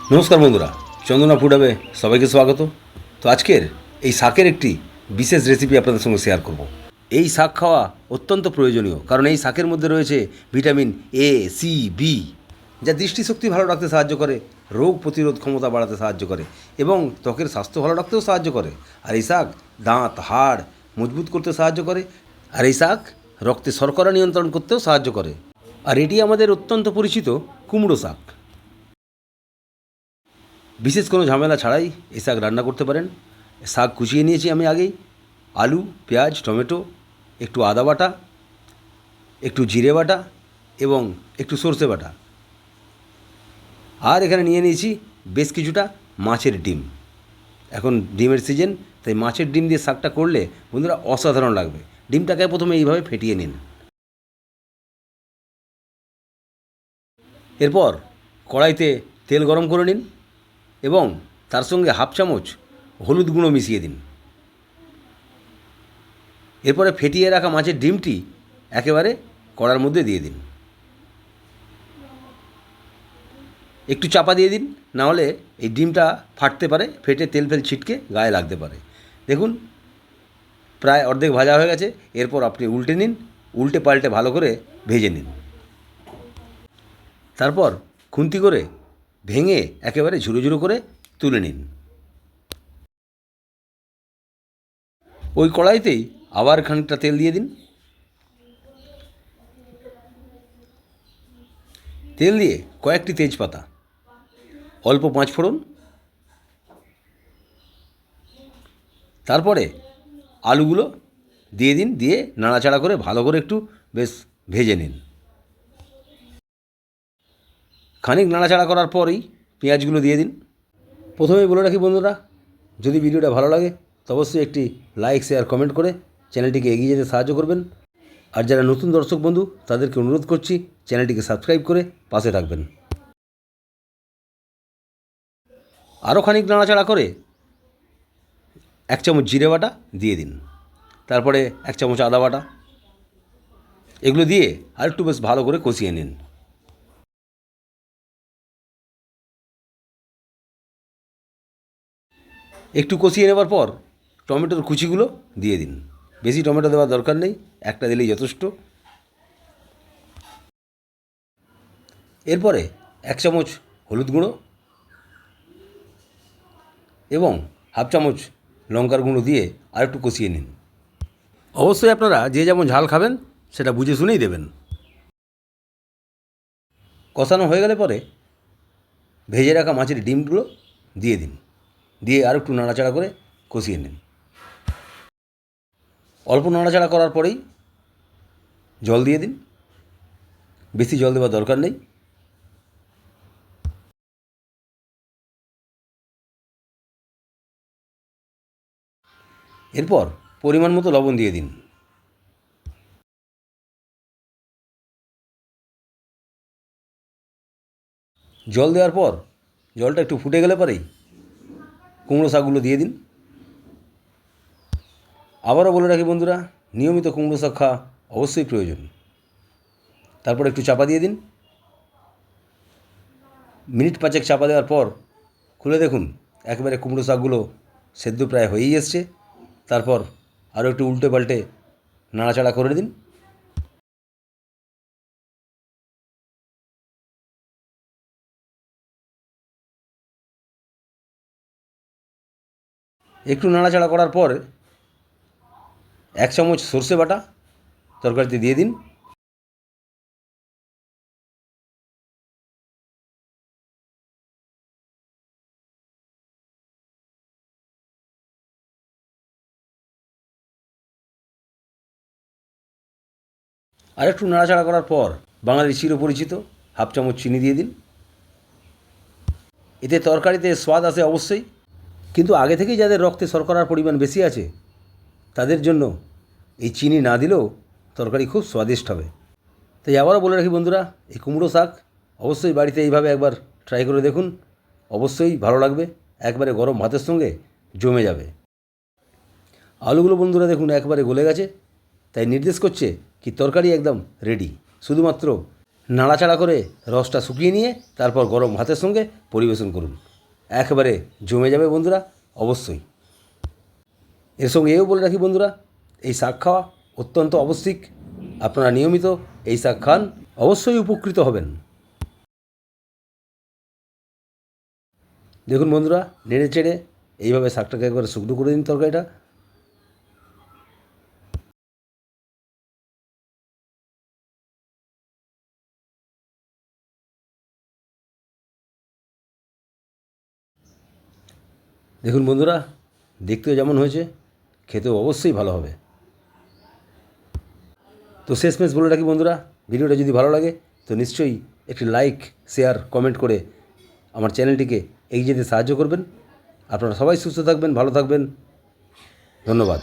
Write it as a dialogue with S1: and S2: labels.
S1: নমস্কার বন্ধুরা, চন্দনা ফুড হাবে সবাইকে স্বাগত। তো আজকের এই শাকের একটি বিশেষ রেসিপি আপনাদের সঙ্গে শেয়ার করব। এই শাক খাওয়া অত্যন্ত প্রয়োজনীয়, কারণ এই শাকের মধ্যে রয়েছে ভিটামিন এ, সি, বি, যা দৃষ্টিশক্তি ভালো রাখতে সাহায্য করে, রোগ প্রতিরোধ ক্ষমতা বাড়াতে সাহায্য করে এবং ত্বকের স্বাস্থ্য ভালো রাখতেও সাহায্য করে। আর এই শাক দাঁত হাড় মজবুত করতে সাহায্য করে। আর এই শাক রক্তে শর্করা নিয়ন্ত্রণ করতেও সাহায্য করে। আর এটি আমাদের অত্যন্ত পরিচিত কুমড়ো শাক। বিশেষ কোনো ঝামেলা ছাড়াই এই শাক রান্না করতে পারেন। শাক কুচিয়ে নিয়েছি আমি আগেই। আলু, পেঁয়াজ, টমেটো, একটু আদা বাটা, একটু জিরে বাটা এবং একটু সর্ষে বাটা। আর এখানে নিয়ে নিয়েছি বেশ কিছুটা মাছের ডিম। এখন ডিমের সিজন, তাই মাছের ডিম দিয়ে শাকটা করলে বন্ধুরা অসাধারণ লাগবে। ডিমটাকে প্রথমে এইভাবে ফেটিয়ে নিন। এরপর কড়াইতে তেল গরম করে নিন এবং তার সঙ্গে হাফ চামচ হলুদ গুঁড়ো মিশিয়ে দিন। এরপরে ফেটিয়ে রাখা মাছের ডিমটি একেবারে কড়ার মধ্যে দিয়ে দিন। একটু চাপা দিয়ে দিন, না হলে এই ডিমটা ফাটতে পারে, ফেটে তেল ফেল ছিটকে গায়ে লাগতে পারে। দেখুন প্রায় অর্ধেক ভাজা হয়ে গেছে। এরপর আপনি উল্টে নিন, উল্টে পাল্টে ভালো করে ভেজে নিন। তারপর খুন্তি করে ভেঙে একেবারে ঝুরো ঝুরো করে তুলে নিন। ওই কড়াইতেই আবার খানিকটা তেল দিয়ে দিন। তেল দিয়ে কয়েকটি তেজপাতা, অল্প পাঁচফোড়ন, তারপরে আলুগুলো দিয়ে দিন। দিয়ে নাড়াচাড়া করে ভালো করে একটু বেশ ভেজে নিন। খানিক নাড়াচাড়া করার পরেই পেঁয়াজগুলো দিয়ে দিন। প্রথমেই বলে রাখি বন্ধুরা, যদি ভিডিওটা ভালো লাগে তো অবশ্যই একটি লাইক, শেয়ার, কমেন্ট করে চ্যানেলটিকে এগিয়ে যেতে সাহায্য করবেন। আর যারা নতুন দর্শক বন্ধু তাদেরকে অনুরোধ করছি চ্যানেলটিকে সাবস্ক্রাইব করে পাশে থাকবেন। আরও খানিক নাড়াচাড়া করে 1 চামচ জিরে বাটা দিয়ে দিন। তারপরে 1 চামচ আদা বাটা, এগুলো দিয়ে আর একটু বেশ ভালো করে কষিয়ে নিন। একটু কষিয়ে নেবার পর টমেটোর কুচিগুলো দিয়ে দিন। বেশি টমেটো দেওয়ার দরকার নেই, একটা দিলেই যথেষ্ট। এরপরে 1 চামচ হলুদ গুঁড়ো এবং হাফ চামচ লঙ্কার গুঁড়ো দিয়ে আর একটু কষিয়ে নিন। অবশ্যই আপনারা যে যেমন ঝাল খাবেন সেটা বুঝে শুনেই দেবেন। কষানো হয়ে গেলে পরে ভেজে রাখা মাছের ডিমগুলো দিয়ে দিন। দিয়ে আর একটু নাড়াচাড়া করে কষিয়ে নিন। অল্প নাড়াচাড়া করার পরেই জল দিয়ে দিন। বেশি জল দেওয়ার দরকার নেই। এরপর পরিমাণ মতো লবণ দিয়ে দিন। জল দেওয়ার পর জলটা একটু ফুটে গেলে পরেই কুমড়ো শাকগুলো দিয়ে দিন। আবারও বলে রাখি বন্ধুরা, নিয়মিত কুমড়ো শাক খাওয়া অবশ্যই প্রয়োজন। তারপর একটু চাপা দিয়ে দিন। মিনিট 5 চাপা দেওয়ার পর খুলে দেখুন একেবারে কুমড়ো শাকগুলো সেদ্ধ প্রায় হয়েই এসছে। তারপর আরও একটু উল্টে পাল্টে নাড়াচাড়া করে দিন। একটু নাড়াচাড়া করার পর 1 চামচ সর্ষে বাটা তরকারিতে দিয়ে দিন। আর একটু নাড়াচাড়া করার পর বাঙালির চিরপরিচিত হাফ চামচ চিনি দিয়ে দিন। এতে তরকারিতে স্বাদ আসে অবশ্যই, কিন্তু আগে থেকেই যাদের রক্তে শর্করার পরিমাণ বেশি আছে তাদের জন্য এই চিনি না দিলেও তরকারি খুব স্বাদিষ্ট হবে। তাই আবারও বলে রাখি বন্ধুরা, এই কুমড়ো শাক অবশ্যই বাড়িতে এইভাবে একবার ট্রাই করে দেখুন। অবশ্যই ভালো লাগবে, একবারে গরম ভাতের সঙ্গে জমে যাবে। আলুগুলো বন্ধুরা দেখুন একবারে গলে গেছে, তাই নির্দেশ করছে কি তরকারি একদম রেডি। শুধুমাত্র নাড়াচাড়া করে রসটা শুকিয়ে নিয়ে তারপর গরম ভাতের সঙ্গে পরিবেশন করুন। একেবারে জমে যাবে বন্ধুরা, অবশ্যই। এর সঙ্গে এও বলে রাখি বন্ধুরা, এই শাক খাওয়া অত্যন্ত আবশ্যিক। আপনারা নিয়মিত এই শাক খান, অবশ্যই উপকৃত হবেন। দেখুন বন্ধুরা, নেড়ে চেড়ে এইভাবে শাকটাকে একবারে শুকনো করে দিন তরকারিটা। দেখুন বন্ধুরা, দেখতেও যেমন হয়েছে, খেতেও অবশ্যই ভালো হবে। তো শেষমেশ বলে রাখি বন্ধুরা, ভিডিওটা যদি ভালো লাগে তো নিশ্চয়ই একটি লাইক, শেয়ার, কমেন্ট করে আমার চ্যানেলটিকে এগিয়ে যেতে সাহায্য করবেন। আপনারা সবাই সুস্থ থাকবেন, ভালো থাকবেন। ধন্যবাদ।